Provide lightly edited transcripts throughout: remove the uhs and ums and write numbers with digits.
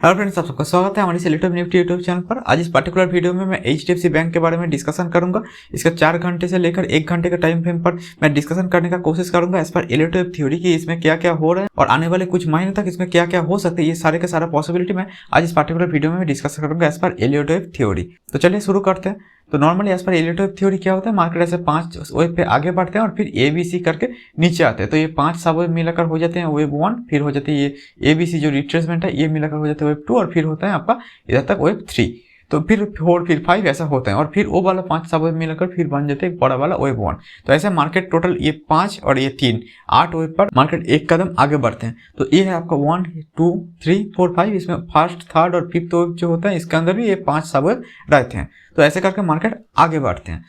Hello friends, आप सबका स्वागत है हमारी सेलेक्टिव निफ्टी यूट्यूब चैनल पर। आज इस पर्टिकुलर वीडियो में मैं एचडीएफसी बैंक के बारे में डिस्कशन करूंगा। इसका 4 घंटे से लेकर 1 घंटे के टाइम फ्रेम पर मैं डिस्कशन करने का कोशिश करूंगा एज पर इलेक्टिव थ्योरी की इसमें क्या क्या हो रहा है और आने वाले कुछ महीने तक इसमें क्या क्या हो सकते हैं। ये सारे के सारा पॉसिबिलिटी मैं आज इस पर्टिकुलर वीडियो में डिस्कस करूंगा एज पर इलेक्टिव थ्योरी। तो चलिए शुरू करते हैं। तो normally as per elective theory क्या होता है, मार्केट ऐसे 5 वेव पे आगे बढ़ते हैं और फिर ABC करके नीचे आते हैं। तो ये 5 सब वेव मिलाकर हो जाते हैं वेव 1, फिर हो जाती है ये ABC जो रिट्रेसमेंट है ये मिलाकर हो जाता है वेव 2 और फिर होता है आपका इधर तक वेव 3। तो फिर 4 फिर 5 ऐसा होता है और फिर वो वाला 5 सब वेव मिलाकर फिर बन जाते हैं एक बड़ा वाला वेव 1। तो ऐसे मार्केट टोटल ये 5 और ये 3 8 वेव पर मार्केट एक कदम आगे बढ़ते हैं। तो ये है आपका 1 2 3 4 5। इसमें फर्स्ट थर्ड और फिफ्थ वेव जो होता है इसके अंदर भी ये 5 सब वेव रहते हैं। तो ऐसे करके मार्केट आगे बढ़ते हैं।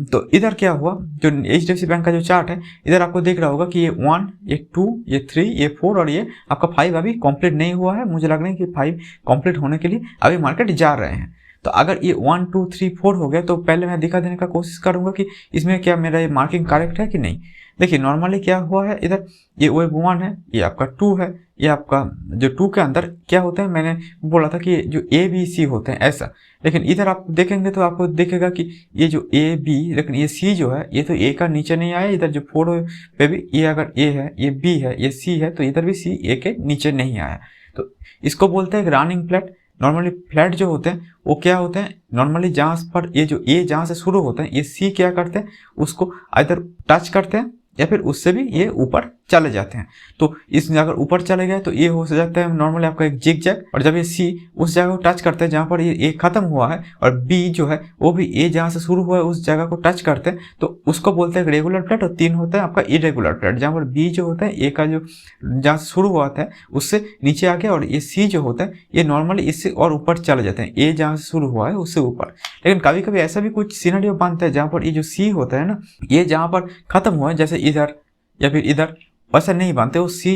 तो इधर क्या हुआ, जो एचडीएफसी बैंक का जो चार्ट है इधर आपको दिख रहा होगा कि ये 1 ये 2 ये 3 ये 4 और ये आपका 5 अभी कंप्लीट नहीं हुआ है। मुझे लग रहा है कि 5 कंप्लीट होने के लिए अभी मार्केट जा रहे हैं। तो अगर ये 1 2 3 4 हो गया तो पहले मैं दिखा देने का कोशिश करूंगा कि इसमें क्या मेरा ये मार्किंग करेक्ट है कि नहीं। देखिए नॉर्मली क्या हुआ है, इधर ये वेव 1 है, ये आपका 2 है, ये आपका जो 2 के अंदर क्या होता है, मैंने बोला था कि जो ABC होते हैं ऐसा। लेकिन इधर आप देखेंगे तो आपको दिखेगा कि ये जो AB, लेकिन ये C जो है ये तो A का नीचे नहीं आया। इधर जो 4 पे भी ये अगर A है, ये B है, ये C है, तो इधर भी C A के नीचे नहीं आया। तो इसको बोलते हैं रनिंग फ्लैट। नॉर्मली फ्लैट जो होते हैं वो क्या होते हैं, नॉर्मली जहाँ पर ये जो A जहाँ से शुरू होता है ये C क्या करते हैं, उसको इधर टच करते हैं या फिर उससे भी ये ऊपर चले जाते हैं। तो इसमें अगर ऊपर चले गए तो ये हो जाता है नॉर्मली आपका एक जिग जैग। और जब ये C उस जगह को टच करते हैं जहाँ पर ये A खत्म हुआ है और B जो है वो भी A जहाँ से शुरू हुआ है उस जगह को टच करते हैं, तो उसको बोलते हैं रेगुलर फ्लैट। और 3 होता है आपका इरेगुलर फ्लैट, जहाँ पर B जो होता है A का जो जहाँ से शुरू हुआ था उससे नीचे आ गया और ये C जो होता है ये नॉर्मली इससे और ऊपर चले जाते हैं, A जहाँ से शुरू हुआ है उससे ऊपर। लेकिन कभी कभी ऐसा भी कुछ सिनेरियो बनता है जहाँ पर ये जो C होता है ना, ये जहाँ पर खत्म हुआ है जैसे इधर या फिर इधर, वैसा नहीं बनते। वो C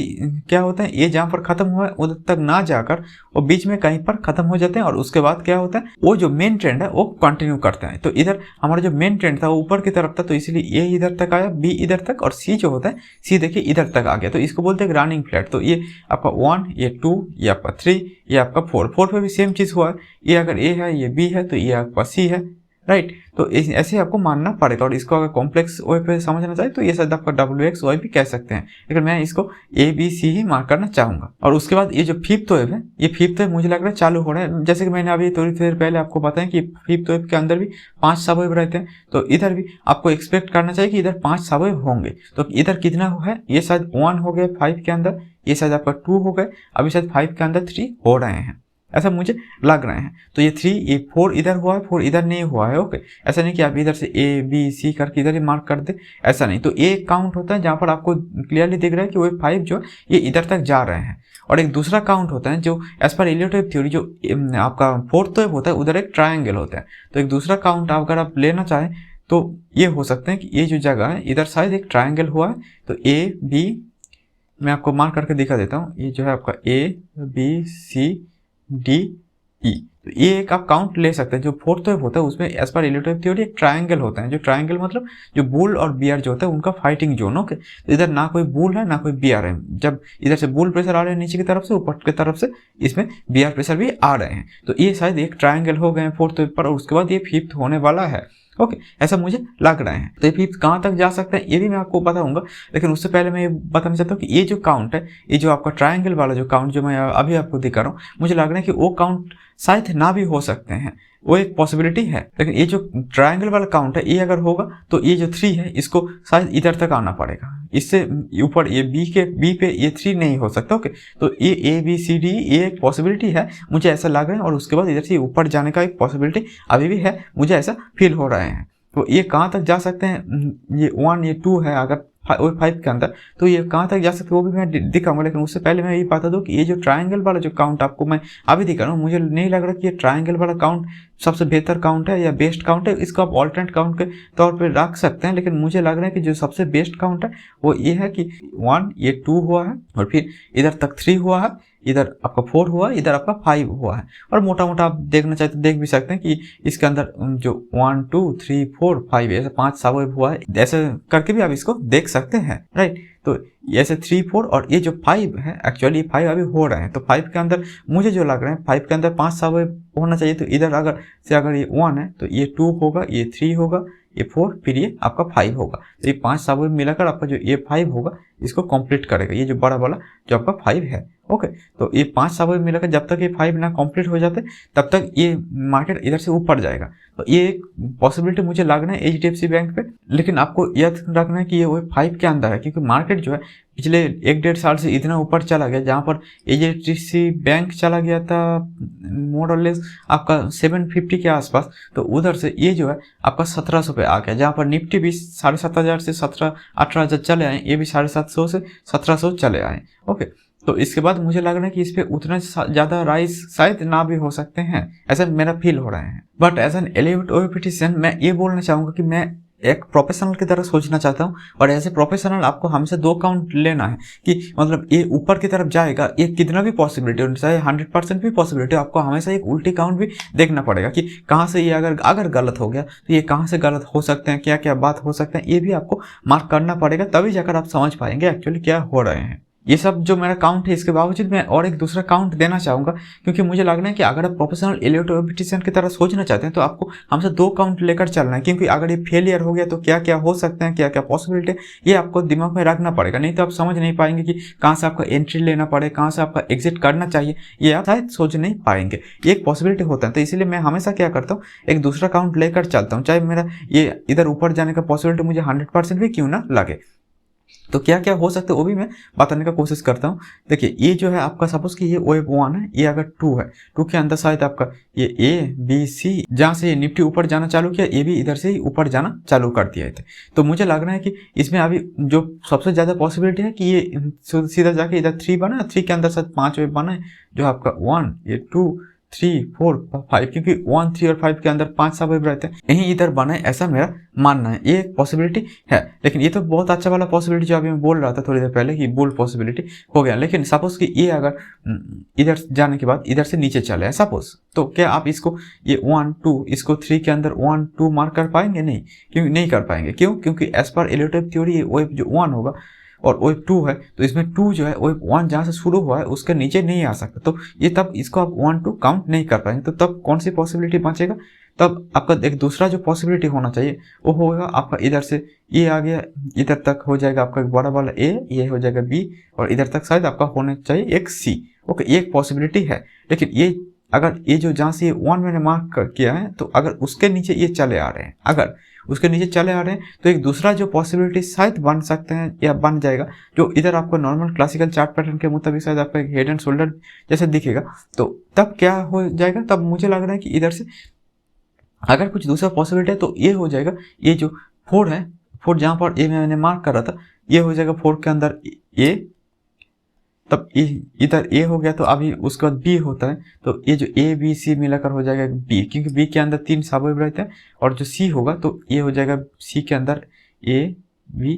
क्या होता है, ये जहाँ पर खत्म हुआ है उधर तक ना जाकर वो बीच में कहीं पर खत्म हो जाते हैं और उसके बाद क्या होता है, वो जो मेन ट्रेंड है वो कंटिन्यू करते हैं। तो इधर हमारा जो मेन ट्रेंड था वो ऊपर की तरफ था, तो इसलिए A इधर तक आया, B इधर तक और C जो होता है C देखिए इधर तक आ गया। तो इसको बोलते हैं रनिंग फ्लैट। तो ये आपका 1, ये 2, ये आपका 3, ये आपका 4 पे भी सेम चीज हुआ है। ये अगर A है, ये B है, तो ये आपका C है, राइट। तो ऐसे आपको मानना पड़ेगा। और इसको अगर कॉम्प्लेक्स वाई पे समझना चाहे तो ये शायद आपका WXY भी कह सकते हैं, लेकिन मैं इसको ABC ही मार्क करना चाहूंगा। और उसके बाद ये जो फिफ्थ वेव है, ये फिफ्थ वेव मुझे लग रहा है चालू हो रहा है। जैसे कि मैंने अभी थोड़ी देर पहले आपको बताया कि फिफ्थ वेव के अंदर भी 5 सब वेव रहते हैं। तो इधर भी आपको एक्सपेक्ट करना चाहिए कि इधर 5 सब वेव होंगे। तो इधर कितना है, ये शायद 1 हो गया 5 के अंदर, ये शायद आपका 2 हो गए, अभी शायद 5 के अंदर 3 हो रहे हैं, ऐसा मुझे लग रहे हैं। तो ये 3 ये 4 इधर हुआ है, 4 इधर नहीं हुआ है। ओके, ऐसा नहीं कि आप इधर से ABC करके इधर ही मार्क कर दे, ऐसा नहीं। तो एक काउंट होता है जहां पर आपको क्लियरली दिख रहा है कि वो 5 जो है ये इधर तक जा रहे हैं। और एक दूसरा काउंट होता है जो एज पर इलेक्टिव थ्योरी जो आपका फोर्थ वेव होता है उधर एक ट्रायंगल होता है। तो एक दूसरा काउंट अगर आप लेना चाहें तो ये हो सकता है कि ये जो जगह है इधर शायद एक ट्रायंगल हुआ है। तो AB मैं आपको मार्क करके दिखा देता हूँ। ये जो है आपका ABCDE, तो ये एक आप काउंट ले सकते हैं। जो फोर्थ वेव होता है उसमें एज पर इलेक्टिव थ्योरी एक ट्रायंगल होता है। जो ट्रायंगल मतलब जो बुल और बियर जो होता है उनका फाइटिंग जोन। ओके, तो इधर ना कोई बुल है ना कोई बियर है। जब इधर से बुल प्रेशर आ रहे हैं नीचे की तरफ से, ऊपर की तरफ से इसमें बियर प्रेशर भी आ रहे हैं। तो ये शायद एक ट्रायंगल हो गए फोर्थ वेव पर और उसके बाद ये फिफ्थ होने वाला है। ओके, ऐसा मुझे लग रहा है। तो ये फिफ्थ कहाँ तक जा सकते हैं ये भी मैं आपको बताऊंगा, लेकिन उससे पहले मैं ये बताना चाहता हूँ कि ये जो काउंट है, ये जो आपका ट्रायंगल वाला जो काउंट जो मैं अभी आपको दिखा रहा हूँ, मुझे लग रहा है कि वो काउंट शायद ना भी हो सकते हैं, वो एक पॉसिबिलिटी है। लेकिन ये जो ट्रायंगल वाला काउंट है ये अगर होगा तो ये जो 3 है इसको शायद इधर तक आना पड़ेगा, इससे ऊपर ये B पे ये 3 नहीं हो सकता। ओके, तो ये ABCD ये एक पॉसिबिलिटी है, मुझे ऐसा लग रहा है। और उसके बाद इधर से ऊपर जाने का एक पॉसिबिलिटी अभी भी है, मुझे ऐसा फील हो रहा है। तो ये कहाँ तक जा सकते हैं, ये 1 ये 2 है अगर 5 के अंदर, तो ये कहाँ तक जा सकते हैं वो भी मैं दिखाऊंगा। लेकिन उससे पहले मैं ये बता दूं कि ये जो ट्रायंगल वाला जो काउंट आपको मैं अभी दिखा रहा हूँ, मुझे नहीं लग रहा कि ये ट्रायंगल वाला काउंट सबसे बेहतर काउंट है या बेस्ट काउंट है। इसको आप ऑल्टरनेट काउंट के तौर पर रख सकते हैं, लेकिन मुझे लग रहा है कि जो सबसे बेस्ट काउंट है वो ये है कि 1 ये 2 हुआ है और फिर इधर तक 3 हुआ है, इधर आपका 4 हुआ, इधर आपका 5 हुआ है। और मोटा मोटा आप देखना चाहते तो देख भी सकते हैं कि इसके अंदर जो 1 2 3 4 5 ऐसे 5 सब वेव हुआ है, ऐसे करके भी आप इसको देख सकते हैं, राइट। तो ऐसे 3 4 और ये जो 5 है, एक्चुअली 5 अभी हो रहे हैं, तो 5 के अंदर मुझे जो लग रहा है 5 के अंदर 5 सब होना चाहिए। तो इधर अगर ये 1 है तो ये 2 होगा, ये 3 होगा, ये 4, फिर ये आपका 5 होगा। तो ये 5 सब मिलाकर आपका जो ये 5 होगा इसको कंप्लीट करेगा, ये जो बड़ा वाला जो आपका 5 है। ओके, तो ये 5 सब मिलाकर जब तक ये 5 ना कंप्लीट हो जाते तब तक ये मार्केट इधर से ऊपर जाएगा। तो ये एक पॉसिबिलिटी मुझे लग रहा है HDFC बैंक पे, लेकिन आपको याद रखना है कि ये वो 5 के अंदर है, क्योंकि मार्केट जो है पिछले 1-1.5 साल से इतना ऊपर चला गया, जहाँ पर HDFC बैंक चला गया था मोर और लेस आपका 750 के आसपास, तो उधर से ये जो है आपका 1700 पे आ गया, जहाँ पर निफ्टी भी 7,500 से 17-18,000 चले आए, ये भी 750 से 1700 चले आए। ओके, तो इसके बाद मुझे लग रहा है कि इस पे उतना ज़्यादा राइज शायद ना भी हो सकते हैं, ऐसा मेरा फील हो रहा है। बट एज एन एलिवेटिशियन मैं ये बोलना चाहूँगा कि मैं एक प्रोफेशनल की तरह सोचना चाहता हूँ, और ऐसे प्रोफेशनल आपको हमसे 2 काउंट लेना है कि मतलब ये ऊपर की तरफ जाएगा, ये कितना भी पॉसिबिलिटी हो, चाहे 100% भी पॉसिबिलिटी, आपको हमेशा एक उल्टी काउंट भी देखना पड़ेगा कि कहाँ से ये अगर गलत हो गया तो ये कहाँ से गलत हो सकते हैं, क्या क्या बात हो सकते हैं, ये भी आपको मार्क करना पड़ेगा, तभी जाकर आप समझ पाएंगे एक्चुअली क्या हो रहे हैं। ये सब जो मेरा काउंट है, इसके बावजूद मैं और एक दूसरा काउंट देना चाहूँगा, क्योंकि मुझे लग रहा है कि अगर आप प्रोफेशनल एलिवेटिशियन की तरह सोचना चाहते हैं तो आपको हमसे 2 काउंट लेकर चलना है, क्योंकि अगर ये फेलियर हो गया तो क्या क्या हो सकते हैं, क्या क्या पॉसिबिलिटी है, ये आपको दिमाग में रखना पड़ेगा, नहीं तो आप समझ नहीं पाएंगे कि कहाँ से आपका एंट्री लेना पड़े, कहाँ से आपका एग्जिट करना चाहिए, ये आप शायद सोच नहीं पाएंगे। ये एक पॉसिबिलिटी होता है, तो इसीलिए मैं हमेशा क्या करता हूँ, एक दूसरा काउंट लेकर चलता हूँ, चाहे मेरा ये इधर ऊपर जाने का पॉसिबिलिटी मुझे 100% भी क्यों ना लगे। तो क्या क्या हो सकता है वो भी मैं बताने का कोशिश करता हूँ। देखिए, ये जो है आपका सपोज कि ये वेब 1 है, ये अगर 2 है, 2 के अंदर शायद आपका ये ABC, जहाँ से ये निफ्टी ऊपर जाना चालू किया, ये भी इधर से ही ऊपर जाना चालू कर दिया थे। तो मुझे लग रहा है कि इसमें अभी जो सबसे ज़्यादा पॉसिबिलिटी है कि ये सीधा जाके इधर 3 बना, 3 के अंदर शायद 5 वेब बना है, जो आपका 1, ये 2, 3, 4, 5, क्योंकि 1, 3 और 5 के अंदर 5 सब वेब रहते हैं, यही इधर बना है, ऐसा मेरा मानना है। ये एक पॉसिबिलिटी है, लेकिन ये तो बहुत अच्छा वाला पॉसिबिलिटी जो अभी मैं बोल रहा था थोड़ी देर पहले कि बुल पॉसिबिलिटी हो गया। लेकिन सपोज कि ये अगर इधर जाने के बाद इधर से नीचे चले सपोज, तो क्या आप इसको ये 1, 2 इसको 3 के अंदर 1, 2 मार्क कर पाएंगे? नहीं, क्योंकि नहीं कर पाएंगे। क्यों? क्योंकि एज पर एलिवेटिव थ्योरी वेब जो 1 होगा और वेब 2 है, तो इसमें 2 जो है वेब 1 जहाँ से शुरू हुआ है उसके नीचे नहीं आ सकता, तो ये तब इसको आप 1, 2 काउंट नहीं कर पाएंगे। तो तब कौन सी पॉसिबिलिटी बचेगा? तब आपका एक दूसरा जो पॉसिबिलिटी होना चाहिए वो होगा आपका इधर से ये आ गया, इधर तक हो जाएगा आपका एक बड़ा वाला A, ये हो जाएगा B, और इधर तक शायद आपका होना चाहिए एक C। ओके, ये एक पॉसिबिलिटी है। लेकिन ये अगर ये जो जहाँ से 1 मैंने मार्क किया है, तो अगर उसके नीचे ये चले आ रहे हैं, अगर उसके नीचे चले आ रहे हैं, तो एक दूसरा जो पॉसिबिलिटी शायद बन सकते हैं या बन जाएगा, जो इधर आपको नॉर्मल क्लासिकल चार्ट पैटर्न के मुताबिक शायद आपका एक हेड एंड शोल्डर जैसे दिखेगा। तो तब क्या हो जाएगा? तब मुझे लग रहा है कि इधर से अगर कुछ दूसरा पॉसिबिलिटी है तो ये हो जाएगा, ये जो 4 है, 4 जहाँ पर ये मैंने मार्क कर रहा था, ये हो जाएगा 4 के अंदर A, तब इधर A हो गया, तो अभी उसके बाद B होता है, तो ये जो ABC मिलाकर हो जाएगा B, क्योंकि B के अंदर 3 सबवेब रहते हैं, और जो C होगा तो ये हो जाएगा C के अंदर A, B,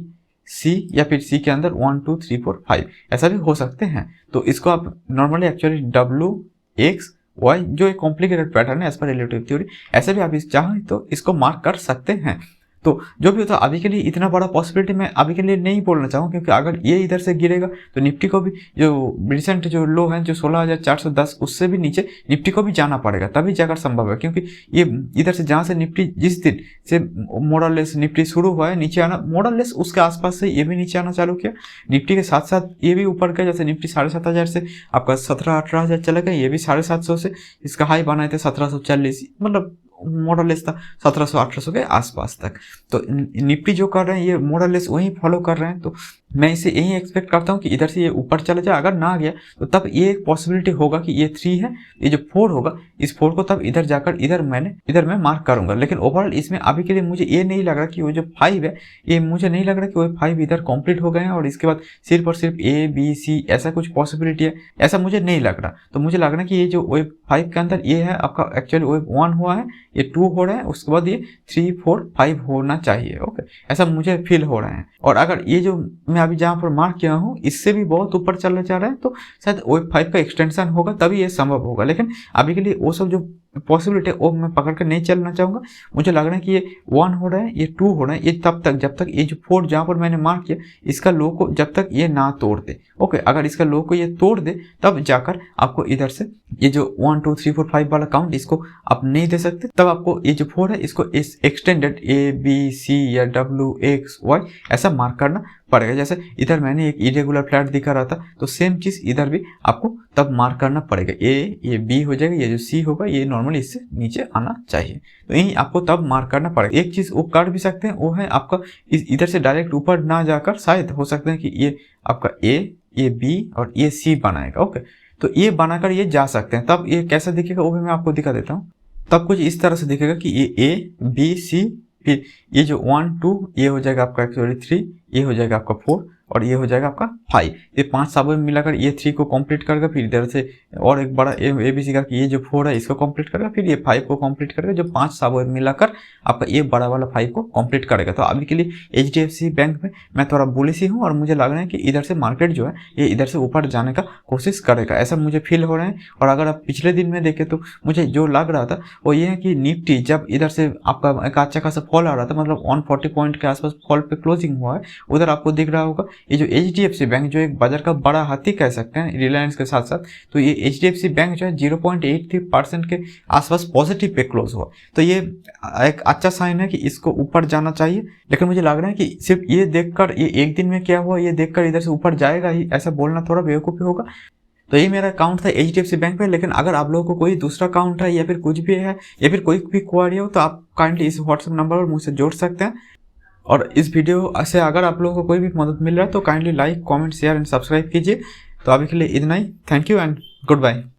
C, या फिर C के अंदर 1, 2, 3, 4, 5, ऐसा भी हो सकते हैं। तो इसको आप normally actually W, X, Y जो एक कॉम्प्लिकेटेड पैटर्न है एज पर रिलेटिव थ्योरी, ऐसे भी आप इस चाहें तो इसको मार्क कर सकते हैं। तो जो भी होता है, अभी के लिए इतना बड़ा पॉसिबिलिटी मैं अभी के लिए नहीं बोलना चाहूँ, क्योंकि अगर ये इधर से गिरेगा तो निफ्टी को भी जो रिसेंट जो लो है जो 16,410 उससे भी नीचे निफ्टी को भी जाना पड़ेगा, तभी जाकर संभव है। क्योंकि ये इधर से जहाँ से निफ्टी जिस दिन से मोरलेस निफ्टी शुरू हुआ है नीचे आना, मोरलेस उसके आसपास से ये भी नीचे आना चालू किया, निफ्टी के साथ साथ ये भी ऊपर गया। जैसे निफ्टी 7,500 से आपका 17-18,000 चला गया, ये भी 750 से इसका हाई बनाए थे 1740, मतलब मॉडलेस था 1700-1800 के आसपास तक। तो निफ्टी जो कर रहे हैं ये मॉडलेस वही फॉलो कर रहे हैं, तो मैं इसे यही एक्सपेक्ट करता हूँ कि इधर से ये ऊपर चला जाए। अगर ना गया तो तब ये एक पॉसिबिलिटी होगा कि ये 3 है, ये जो 4 होगा, इस 4 को तब इधर जाकर इधर मैं मार्क करूंगा। लेकिन ओवरऑल इसमें अभी के लिए मुझे ये नहीं लग रहा कि वो जो 5 है, ये मुझे नहीं लग रहा कि वो 5 इधर कंप्लीट हो गए हैं और इसके बाद सिर्फ और सिर्फ A, B, C ऐसा कुछ पॉसिबिलिटी है, ऐसा मुझे नहीं लग रहा। तो मुझे लग रहा है कि ये जो वेब 5 के अंदर ये है आपका एक्चुअली वेब 1 हुआ है, ये 2 हो रहा है, उसके बाद ये 3, 4, 5 होना चाहिए। ओके, ऐसा मुझे फील हो रहा है। और अगर ये जो मैं अभी जहाँ पर मार्क किया हूँ इससे भी बहुत ऊपर चलना चाह रहा है, तो शायद वेब 5 का एक्सटेंशन होगा, तभी ये संभव होगा। लेकिन अभी के लिए वो सब जो पॉसिबिलिटी वो मैं पकड़ कर नहीं चलना चाहूँगा। मुझे लग रहा है कि ये 1 हो रहा है, ये 2 हो रहा है, ये तब तक जब तक ये जो 4 जहाँ पर मैंने मार्क किया इसका लो को जब तक ये ना तोड़ दे। ओके, अगर इसका लो को ये तोड़ दे तब जाकर आपको इधर से ये जो 1 2 3 4 5 वाला काउंट इसको आप नहीं दे सकते। तब आपको ये जो 4 है इसको इस एक्सटेंडेड A B C या WXY ऐसा मार्क करना पड़ेगा। जैसे इधर मैंने एक इरेगुलर फ्लैट दिखा रहा था, तो सेम चीज इधर भी आपको तब मार्क करना पड़ेगा। ये B हो जाएगा, ये जो C होगा ये नॉर्मली इससे नीचे आना चाहिए, तो यही आपको तब मार्क करना पड़ेगा। एक चीज वो कर भी सकते हैं, वो है आपका इधर से डायरेक्ट ऊपर ना जाकर शायद हो सकता है कि ये आपका ये B और ये C बनाएगा। ओके, तो ये बनाकर ये जा सकते हैं। तब ये कैसा दिखेगा वो भी मैं आपको दिखा देता हूँ। तब कुछ इस तरह से दिखेगा कि ये A B C, फिर ये जो 1 2 ये हो जाएगा आपका एक्चुअली 3, ये हो जाएगा आपका 4 और ये हो जाएगा आपका 5। ये 5 साबों में मिलाकर ये 3 को कंप्लीट करेगा, फिर इधर से और एक बड़ा ABC करके ये जो 4 है इसको कंप्लीट करेगा, फिर ये 5 को कंप्लीट करेगा, जो 5 साबों में मिलाकर आपका ये बड़ा वाला 5 को कंप्लीट करेगा। तो अभी के लिए HDFC बैंक में मैं थोड़ा बुलिश ही हूँ और मुझे लग रहा है कि इधर से मार्केट जो है ये इधर से ऊपर जाने का कोशिश करेगा, ऐसा मुझे फील हो रहा है। और अगर आप पिछले दिन में देखें तो मुझे जो लग रहा था वो ये है कि निफ्टी जब इधर से आपका एक अच्छा खासा फॉल आ रहा था, मतलब 140 पॉइंट के आसपास फॉल पे क्लोजिंग हुआ है, उधर आपको दिख रहा होगा ये जो HDFC बैंक जो एक बाजार का बड़ा हाथी कह सकते हैं रिलायंस के साथ साथ, तो ये HDFC बैंक जो है 0.83% के आसपास पॉजिटिव पे क्लोज हुआ। तो ये एक अच्छा साइन है कि इसको ऊपर जाना चाहिए, लेकिन मुझे लग रहा है कि सिर्फ ये देखकर ये एक दिन में क्या हुआ ये देखकर इधर से ऊपर जाएगा ही ऐसा बोलना थोड़ा बेवकूफ़ी होगा। तो ये मेरा अकाउंट था HDFC बैंक पे, लेकिन अगर आप लोगों को कोई दूसरा अकाउंट है या फिर कुछ भी है या फिर कोई भी क्वेरी हो तो आप काइंडली इस व्हाट्सएप नंबर पर मुझसे जोड़ सकते हैं। और इस वीडियो से अगर आप लोगों को कोई भी मदद मिल रहा है तो kindly like comment share and subscribe कीजिए। तो अभी के लिए इतना ही, thank you and good bye.